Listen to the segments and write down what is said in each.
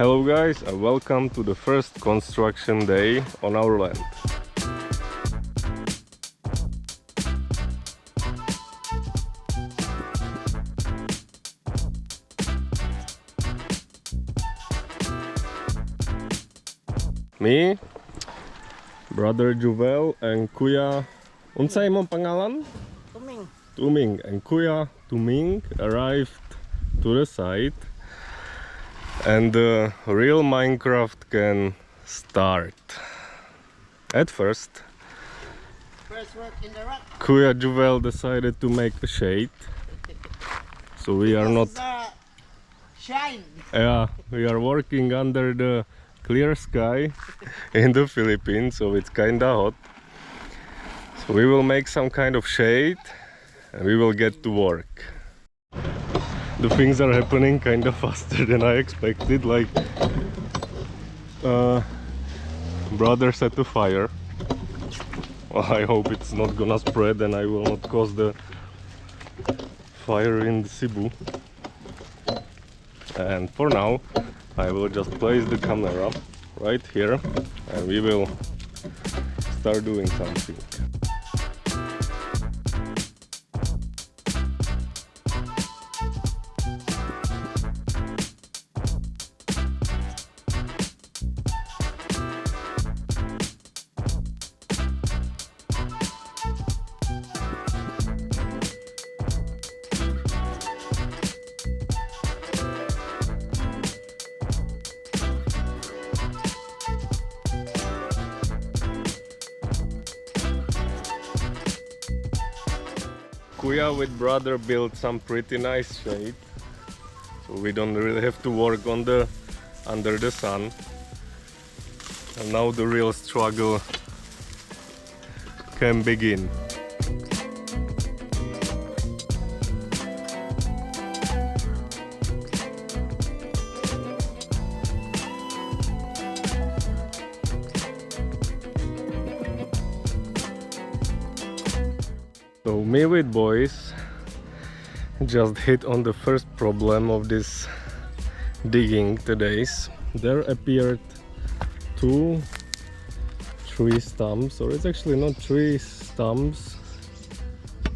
Hello guys and welcome to the first construction day on our land. Me, brother Juvel and Kuya, unsay imong pangalan? Tuming. Tuming and Kuya Tuming arrived to the site. And the real Minecraft can start. At first, Work in the rock. Kuya Juvel decided to make a shade. So we are not... Shine. Yeah, we are working under the clear sky in the Philippines, so it's kinda hot. So we will make some kind of shade and we will get to work. The things are happening kind of faster than I expected. Like, brother set a fire. Well, I hope it's not gonna spread and I will not cause the fire in the Cebu. And for now, I will just place the camera right here and we will start doing something. Kuya with brother built some pretty nice shade, so we don't really have to work on the under the sun. And now the real struggle can begin. So me with boys just hit on the first problem of this digging today. There appeared two tree stumps, or it's actually not tree stumps,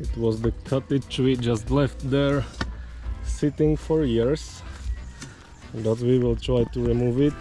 it was the cutted tree just left there sitting for years, but we will try to remove it.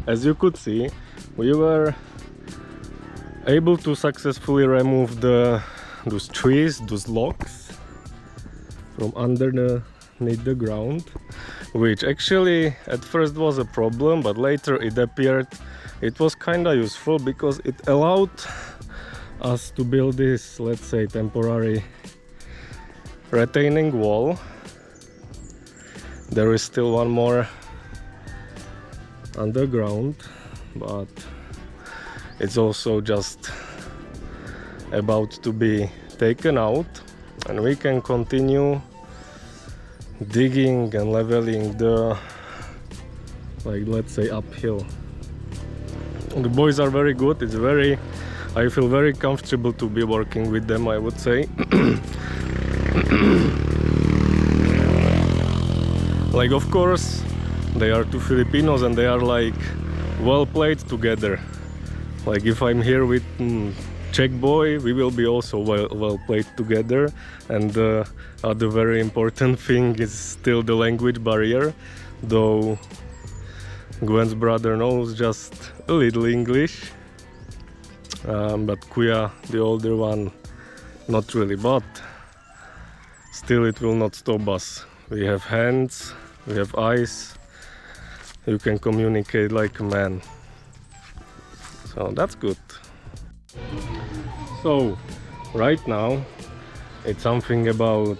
As you could see, we were able to successfully remove those trees, those logs from underneath the ground, which actually at first was a problem, but later it appeared it was kinda useful because it allowed us to build this, let's say, temporary retaining wall. There is still one more underground, but it's also just about to be taken out and we can continue digging and leveling the, like, let's say, uphill. The boys are very good. It's very, I feel very comfortable to be working with them, I would say. Like, of course they are two Filipinos and they are like well played together. Like, if I'm here with Czech boy, we will be also well played together. And the other very important thing is still the language barrier, though Gwen's brother knows just a little English, but Kuya, the older one, not really, but still it will not stop us. We have hands, we have eyes, you can communicate like a man, so that's good. So right now it's something about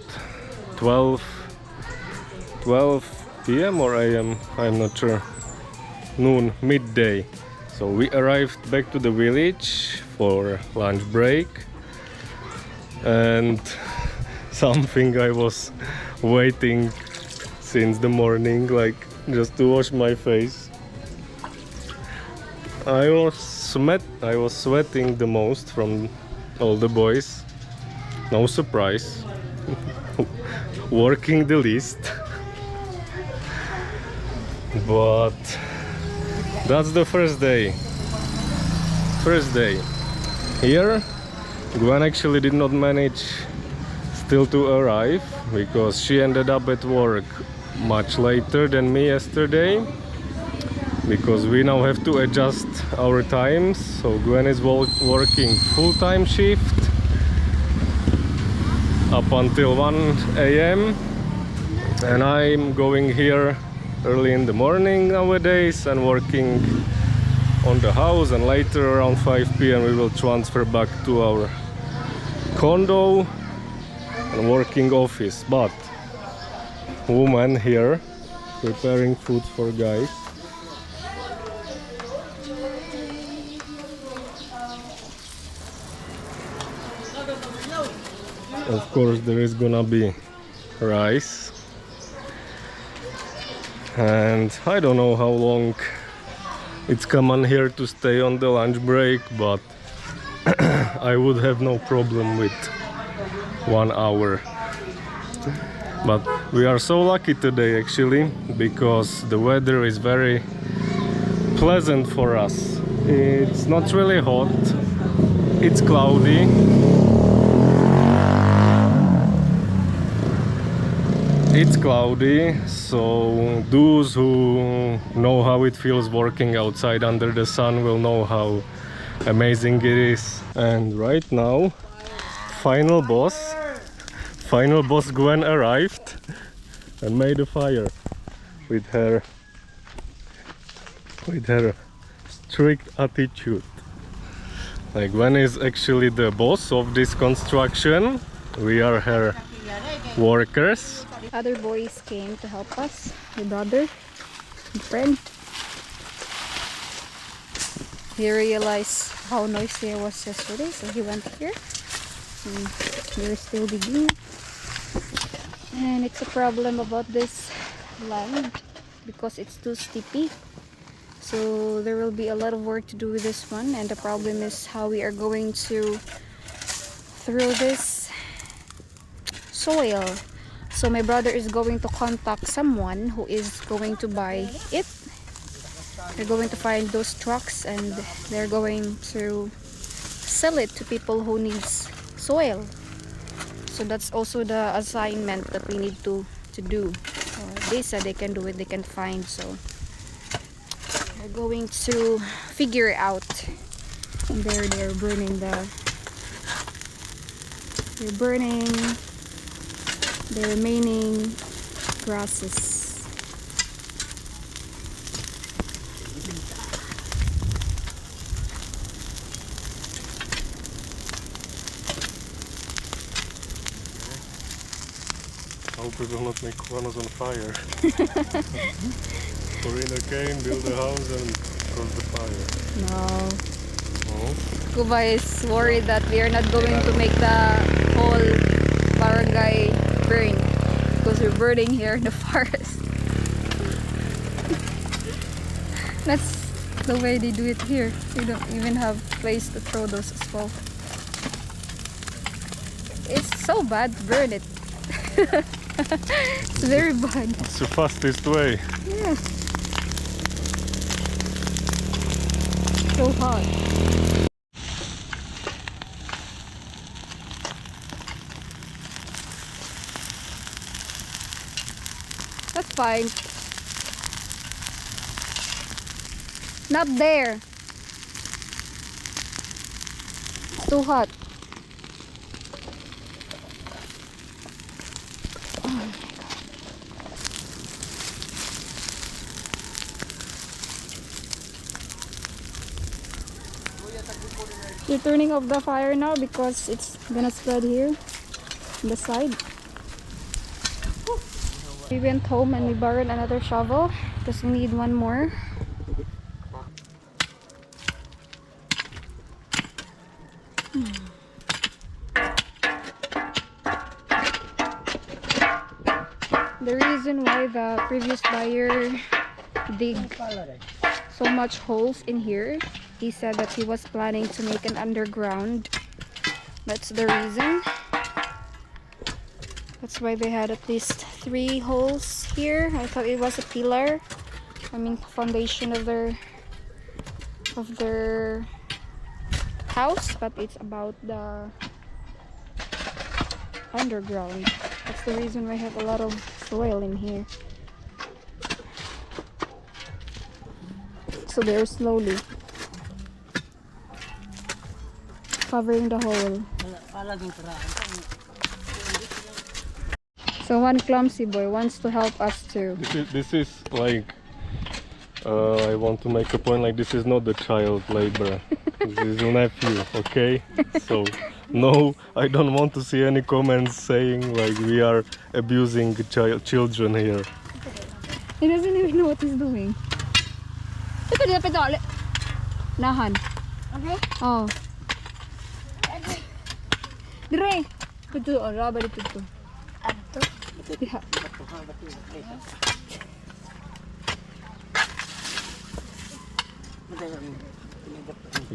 12 p.m. or a.m. I'm not sure. Noon, midday. So we arrived back to the village for lunch break, and something I was waiting since the morning, like just to wash my face. I was sweating the most from all the boys. No surprise. Working the least. But that's the first day. Here, Gwen actually did not manage still to arrive because she ended up at work much later than me yesterday, because we now have to adjust our times. So Gwen is working full-time shift up until 1 a.m. and I'm going here early in the morning nowadays and working on the house, and later around 5 p.m. we will transfer back to our condo and working office. But woman here preparing food for guys. Of course there is gonna be rice, and I don't know how long it's common here to stay on the lunch break, but I would have no problem with 1 hour. But we are so lucky today actually, because the weather is very pleasant for us. It's not really hot, it's cloudy. It's cloudy, so those who know how it feels working outside under the sun will know how amazing it is. And right now, final boss Gwen arrived and made a fire with her strict attitude. Like, Gwen is actually the boss of this construction. We are her workers. Other boys came to help us. My brother and friend. He realized how noisy it was yesterday, so he went here. And we're still digging. And it's a problem about this land because it's too steepy. So there will be a lot of work to do with this one, and the problem is how we are going to throw this soil. So my brother is going to contact someone who is going to buy it. They're going to find those trucks and they're going to sell it to people who needs soil. So that's also the assignment that we need to do. They said they can do it, they can find, so we're going to figure it out. And they're burning the remaining grasses. I hope we will not make Juanos on fire. Pour in a cane, build a house and cross the fire. No. Oh. Kuba is worried that we are not going to make the whole barangay burn because we're burning here in the forest. That's the way they do it here. They don't even have place to throw those as well. It's so bad to burn it. It's very bad. It's the fastest way. Yeah. So hot. That's fine. Not there. It's too hot. Oh my God. We're turning off the fire now because it's gonna spread here on the side. We went home and we borrowed another shovel because we need one more. The reason why the previous buyer dig so much holes in here, he said that he was planning to make an underground. That's the reason. That's why they had at least 3 holes here. I thought it was a pillar, I mean foundation of their house, but it's about the underground. That's the reason why I have a lot of soil in here. So they're slowly covering the hole. So one clumsy boy wants to help us too. This is like I want to make a point, like this is not the child labor. This is your nephew, okay? So no, I don't want to see any comments saying like we are abusing children here. He doesn't even know what he's doing. Ito dia pito ulit. Nahan. Okay. Oh. Dire. Pito ora ba dito? Adto. Diha.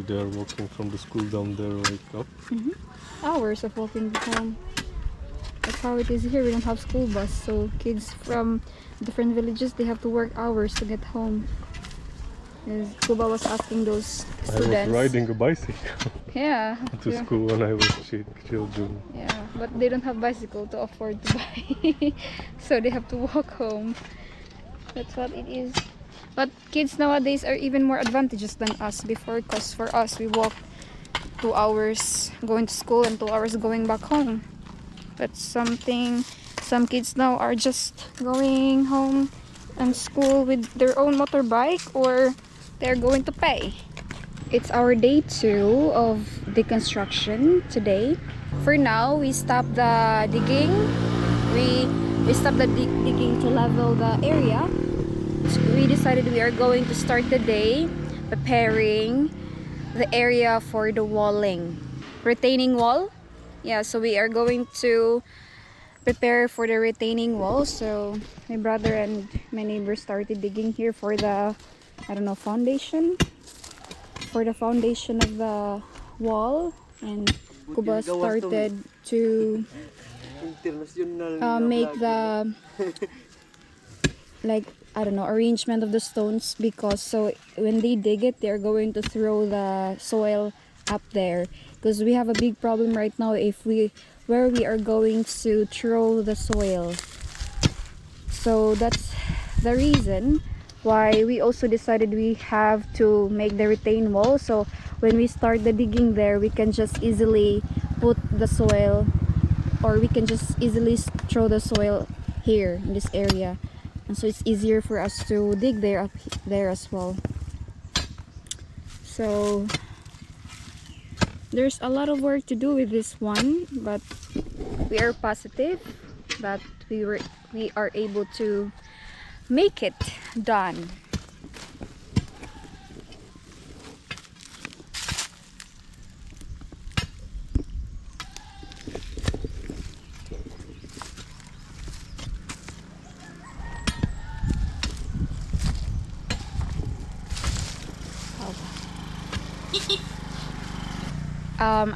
They are walking from the school down there, like up. Hours of walking home. That's how it is here. We don't have school bus, so kids from different villages, they have to work hours to get home. As Kuba was asking those students. I was riding a bicycle Yeah. to Yeah. school when I was children. Yeah, but they don't have bicycle to afford to buy. So they have to walk home. That's what it is. But kids nowadays are even more advantageous than us before, because for us we walk 2 hours going to school and 2 hours going back home. That's something some kids now are just going home and school with their own motorbike, or they're going to pay. It's our day 2 of deconstruction today. For now, we stopped the digging. We stopped the digging to level the area. So we decided we are going to start the day preparing the area for the walling. Retaining wall. Yeah, so we are going to prepare for the retaining wall. So my brother and my neighbor started digging here for the, I don't know, foundation. For the foundation of the wall. And Kuba started to make the like, I don't know, arrangement of the stones, because so when they dig it, they're going to throw the soil up there, because we have a big problem right now if where we are going to throw the soil. So that's the reason why we also decided we have to make the retaining wall, so when we start the digging there, we can just easily put the soil, or we can just easily throw the soil here in this area, and so it's easier for us to dig there up there as well. So there's a lot of work to do with this one, but we are positive that we are able to make it done.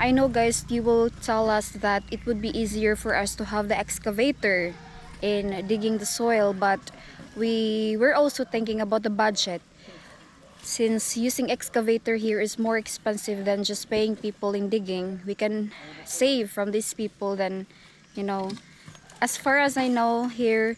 I know, guys, you will tell us that it would be easier for us to have the excavator in digging the soil, but we were also thinking about the budget, since using excavator here is more expensive than just paying people in digging. We can save from these people than, you know, as far as I know here,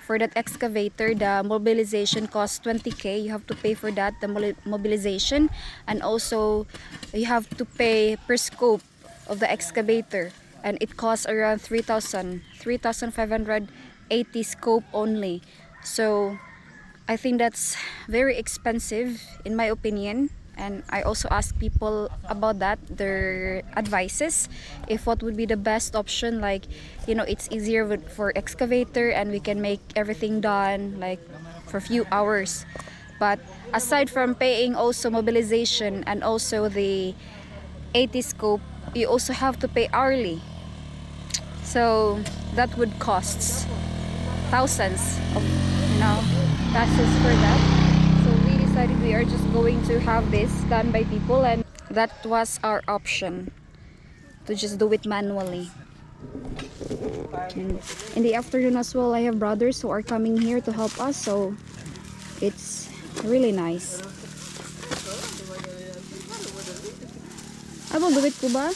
for that excavator, the mobilization costs 20k. You have to pay for that, the mobilization, and also you have to pay per scope of the excavator, and it costs around 3,580 scope only. So I think that's very expensive in my opinion. And I also asked people about that, their advices, if what would be the best option. Like, you know, it's easier for excavator and we can make everything done like for a few hours. But aside from paying also mobilization and also the 80 scope, you also have to pay hourly. So that would cost thousands of, you know, passes for that. So we decided we are just going to have this done by people, and that was our option, to just do it manually. And in the afternoon as well, I have brothers who are coming here to help us, so it's really nice. Abo gawit ko ba?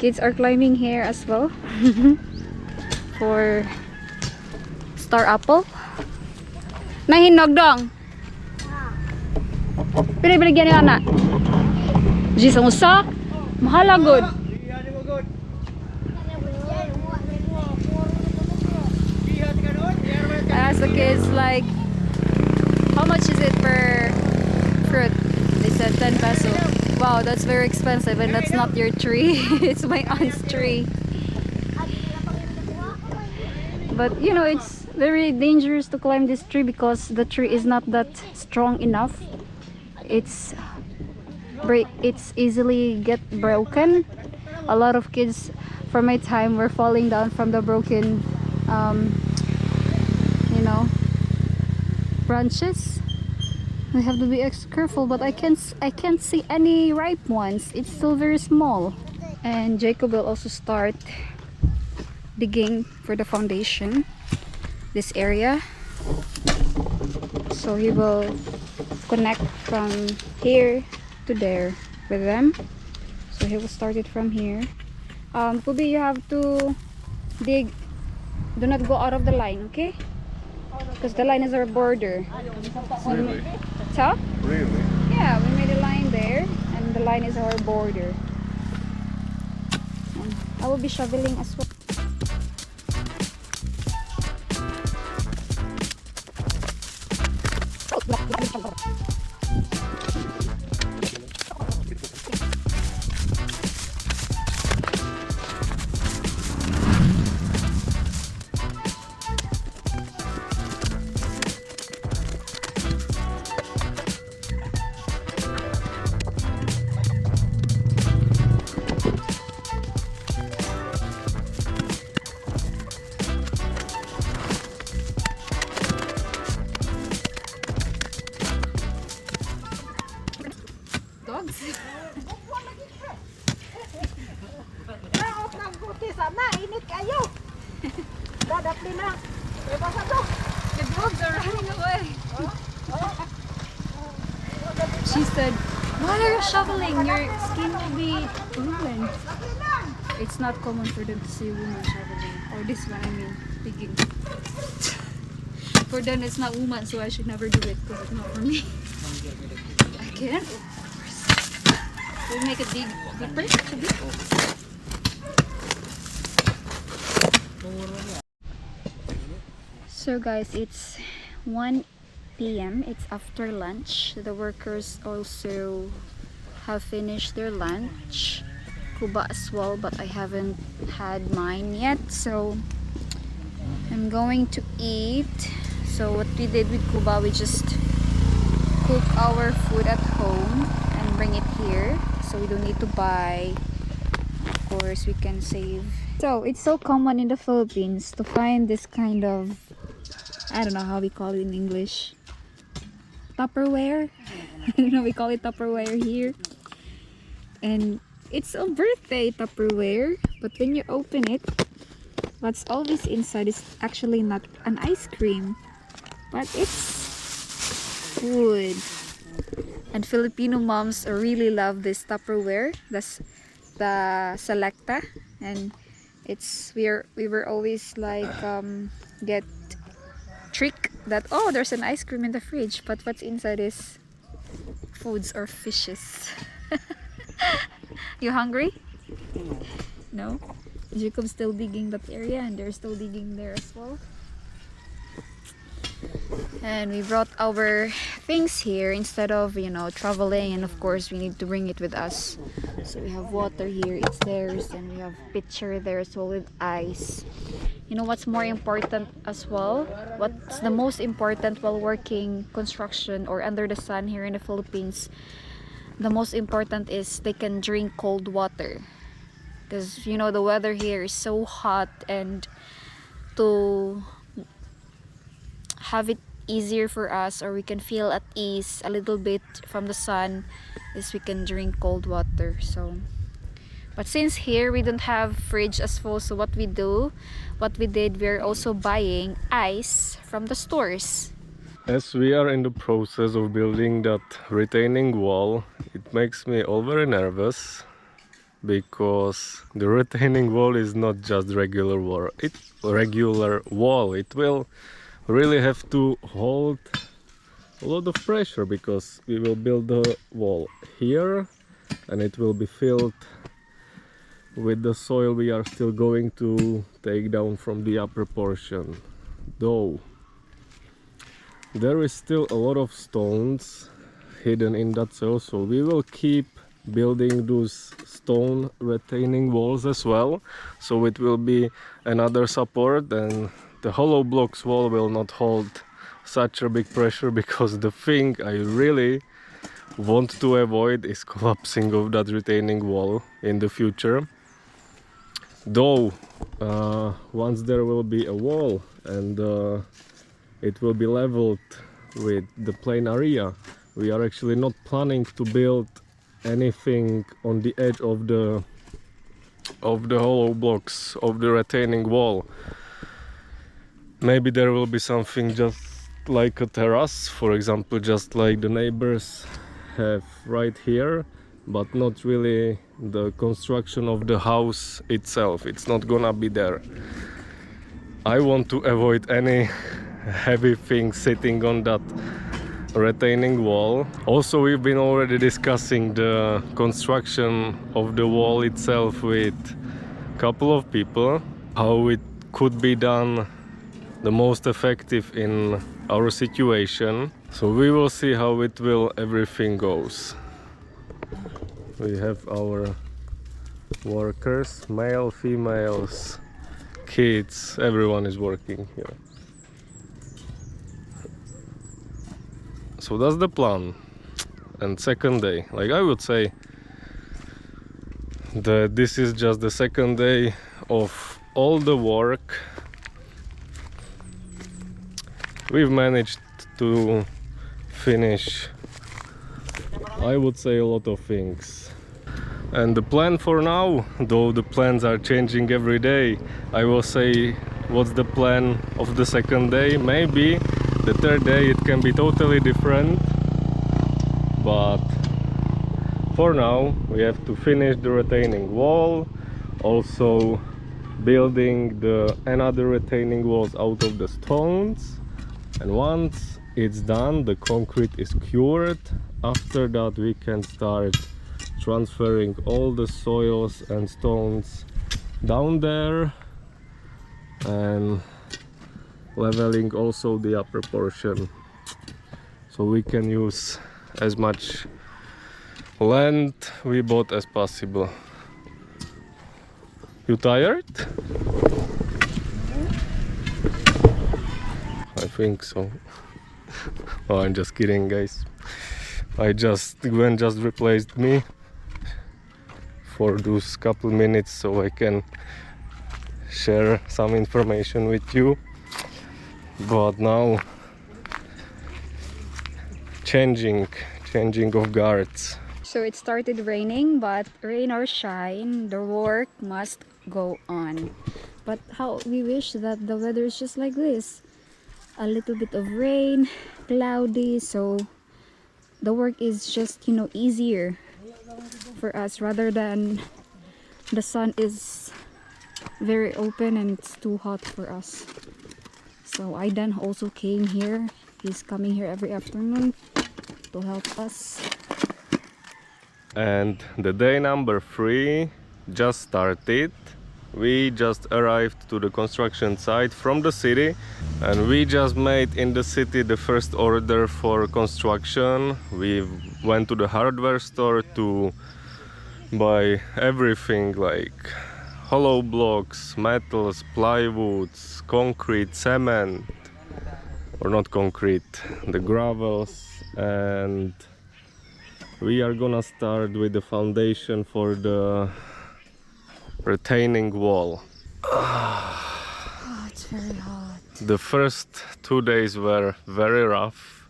Kids are climbing here as well for star apple. Nahinog dong. Pinibigyan niya anak. Jis ang usa. Mahala good. I asked the kids like, how much is it per fruit? They said 10 peso. Wow, that's very expensive, and that's not your tree. It's my aunt's tree. But you know, it's very dangerous to climb this tree because the tree is not that strong enough. It's easily get broken. A lot of kids from my time were falling down from the broken you know, branches. I have to be extra careful, but I can't see any ripe ones. It's still very small. And Jacob will also start digging for the foundation, this area. So he will connect from here to there with them. So he will start it from here. Kubi, you have to dig. Do not go out of the line, okay? Because the line is our border. Really? So? Really? Yeah, we made a line there, and the line is our border. And I will be shoveling as well. Sana, init kayo. Dadapli na. The dogs are running away. She said, why are you shoveling? Your skin will be ruined. It's not common for them to see a woman shoveling. Or this one, I mean, digging. For them, it's not woman, so I should never do it because it's not for me. I can't. We'll make it deeper. So guys, it's 1 p.m. It's after lunch. The workers also have finished their lunch. Kuba as well, but I haven't had mine yet, so I'm going to eat. So what we did with Kuba, we just cook our food at home and bring it here, so we don't need to buy. Of course, we can save. So it's so common in the Philippines to find this kind of, I don't know how we call it in English, Tupperware. I don't know, we call it Tupperware here. And it's a birthday Tupperware, but when you open it, what's always inside is actually not an ice cream, but it's food. And Filipino moms really love this Tupperware. That's the Selecta, and we were always like get trick that, oh, there's an ice cream in the fridge, but what's inside is foods or fishes. You hungry? No? Jacob's still digging that area, and they're still digging there as well. And we brought our things here instead of, you know, traveling, and of course we need to bring it with us. So we have water here, it's theirs, and we have pitcher there as well with ice. You know what's more important as well? What's the most important while working construction or under the sun here in the Philippines? The most important is they can drink cold water, because you know the weather here is so hot, and to have it easier for us, or we can feel at ease a little bit from the sun, is we can drink cold water. So but since here we don't have fridge as full, so what we did, we're also buying ice from the stores. As we are in the process of building that retaining wall, it makes me all very nervous, because the retaining wall is not just regular wall. It will really have to hold a lot of pressure, because we will build the wall here and it will be filled with the soil we are still going to take down from the upper portion. Though there is still a lot of stones hidden in that soil, so we will keep building those stone retaining walls as well, so it will be another support, and the hollow blocks wall will not hold such a big pressure, because the thing I really want to avoid is collapsing of that retaining wall in the future. Though once there will be a wall and it will be leveled with the plain area, we are actually not planning to build anything on the edge of the hollow blocks of the retaining wall. Maybe there will be something just like a terrace, for example, just like the neighbors have right here, but not really the construction of the house itself. It's not gonna be there. I want to avoid any heavy thing sitting on that retaining wall. Also, we've been already discussing the construction of the wall itself with a couple of people, how it could be done the most effective in our situation. So we will see how everything goes. We have our workers, male, females, kids, everyone is working here. So that's the plan. And second day, like I would say that this is just the second day of all the work. We've managed to finish, I would say, a lot of things. And the plan for now, though the plans are changing every day, I will say what's the plan of the second day. Maybe the third day it can be totally different, but for now we have to finish the retaining wall, also building the another retaining walls out of the stones, and once it's done, the concrete is cured. After that we can start transferring all the soils and stones down there and leveling also the upper portion, so we can use as much land we bought as possible. You tired? I think so. Oh, I'm just kidding, guys. Gwen just replaced me for those couple minutes so I can share some information with you. But now changing of guards. So it started raining, but rain or shine, the work must go on. But how we wish that the weather is just like this. A little bit of rain, cloudy, so the work is just, you know, easier for us rather than the sun is very open and it's too hot for us. So Aidan also came here. He's coming here every afternoon to help us. And the day number 3 just started. We just arrived to the construction site from the city, and we just made in the city the first order for construction. We went to the hardware store to buy everything like hollow blocks, metals, plywoods, concrete, cement, or not concrete, the gravels, and we are gonna start with the foundation for the retaining wall. Oh, it's very hot. The first 2 days were very rough.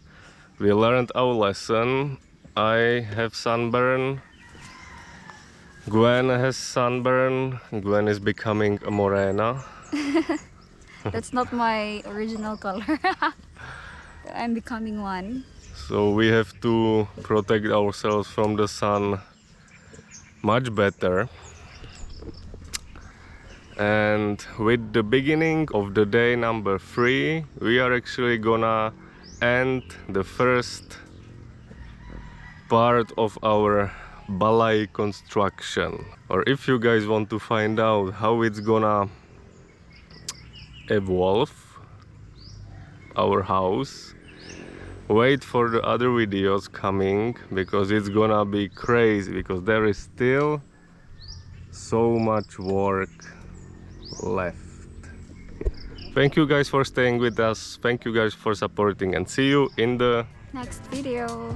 We learned our lesson. I have sunburn. Gwen has sunburn. Gwen is becoming a morena. That's not my original color. I'm becoming one. So we have to protect ourselves from the sun much better. And with the beginning of the day number 3, we are actually gonna end the first part of our balai construction. Or if you guys want to find out how it's gonna evolve our house, wait for the other videos coming, because it's gonna be crazy, because there is still so much work left. Thank you guys for staying with us. Thank you guys for supporting, and see you in the Next video.